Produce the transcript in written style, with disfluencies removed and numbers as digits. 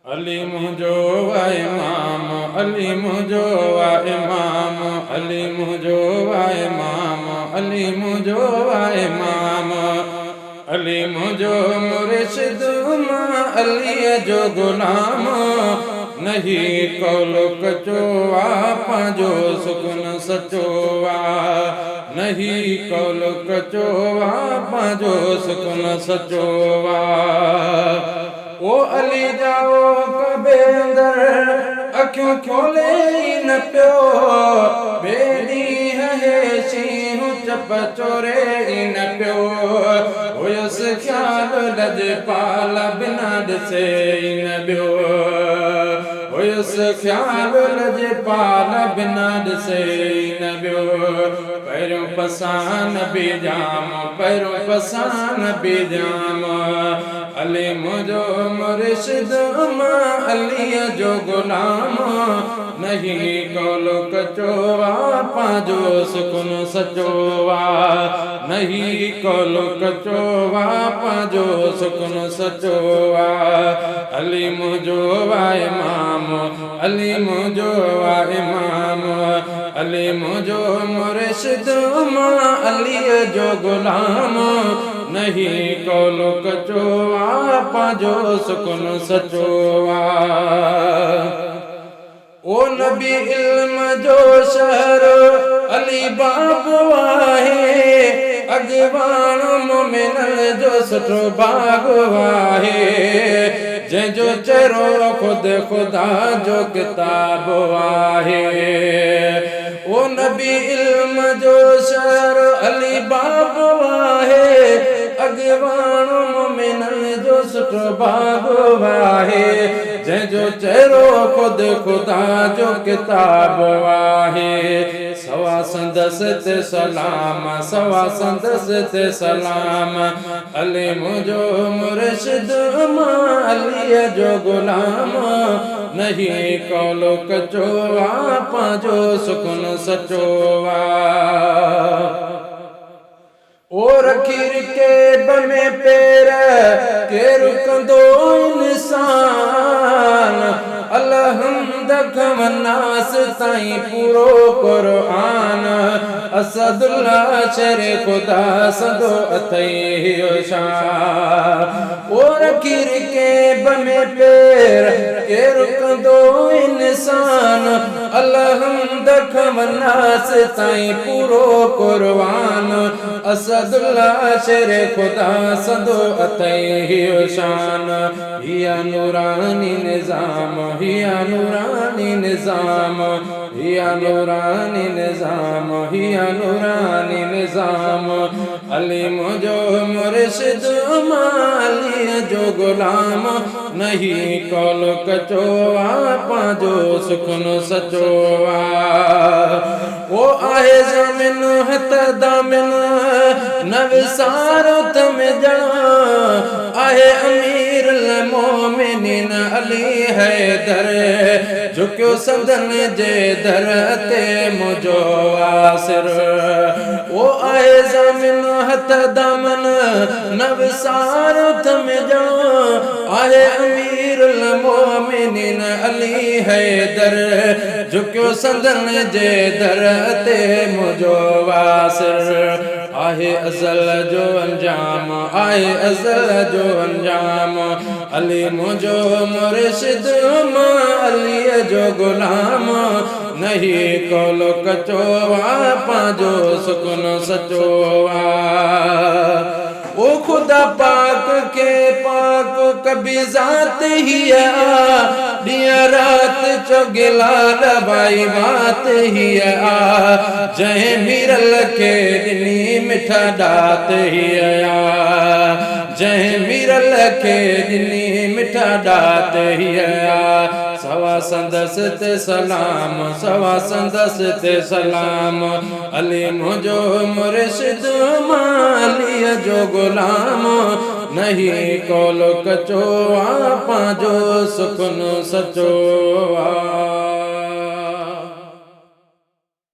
अली मुझो वा इमाम, अली मुझो वा इमाम, अली मुझो वा इमाम, अली मुझो वा इमाम, अली मुझो मुर्शिद मां अली जो गुलाम। नहीं कौल कचोवा पांजो सुकुन सचोवा, नहीं कौल कचोवा पांजो सुकुन सचोवा। ओ अली जाओ कबे अंदर अखियों खोले न पियो, बेदी है शीहू चप चोरे न पियो। हुयस ख्याल लज पाल बिना ॾिसे न बियो, हुयस ख्याल लज पाल बिना ॾिसे न बियो। पैरों पसान भी जाम, पैरों पसान भी जाम, अली मुझो मुर्शिद मां अली जो गुलाम। नहीं कौल कचोवा पांजो सुकुन सचोवा, नहीं कौल कचोवा पांजो सुकुन सचोवा। अली मुझो वा इमाम, अली मुझो वा इमाम, अली मुझो मुर्शिद मां अली जो गुलाम। नहीं कौल कचोवा पांजो सुकुन सचोवा। ओ नबी इल्म जो शहर अली बाबो आहे, अगवान मोमिनन जो सुठो बाग आहे। जंहिंजो चेहरो खुद खुदा जो किताब आहे। ओ नबी इल्म जो शहर अली बाबो आहे, अगवान मोमिनन जो सुठो बाग आहे। जंहिंजो चेहरो खुद खुदा जो किताब आहे। सवा संदस ते सलाम, सवा संदस ते सलाम, अली मुझो मुर्शिद मां अली जो गुलाम। नहीं कौल कचोवा पांजो सुकुन सचोवा। और खीर के बमे पैर के रुकंदो इंसान, अलहम्द खमनास ताईं पूरो कुरान। असदुल्लाह शेर खुदा सदो अथई शान। और खीर के बमे पैर के रुकंदो इंसान, अलहम्द खमनास ताईं पूरो कुरान। असदुल्लाह शेर खुदा सदो अथई शान। हिया नूरानी निज़ाम, हिया नूरानी निज़ाम, हिया नूरानी निज़ाम, हिया नूरानी निज़ाम। अली मुझो मुर्शिद मां अली जो गुलाम। नहीं कौल कचोवा पांजो सुकुन सचोवा। वो आहे ज़मीन हथ दामिन नवसारो तम जना, आहे अमीर मोमिनीन अली हैदर। झुकियो संदन जे दर ते मुझो आसिर। वो आहे ज़मीन हथ दामन नवसारो तम जना, आहे अमीर मोमिनीन अली हैदर। झुकियो संदन जे दर ते मुझो आसिर। आहे अज़ल जो अंजाम, आहे अज़ल जो अंजाम, अली मुझो मुर्शिद मां अली जो गुलाम। नहीं कौल कचोवा पांजो सुकुन सचोवा। ओ खुदा पाक के पाक कभी जात ही आ, दिया रात चौगिला भाई बात ही आ। जय मिरल के दिनी मिठा दात ही आ, जय मिरल के दिनी मिठा दात ही आ। सवा संदस ते सलाम, सवा संदस ते सलाम, अली मुझो मुर्शिद मां अली जो गुलाम। नहीं कौल कचोवा पांजो सुकुन सचोवा।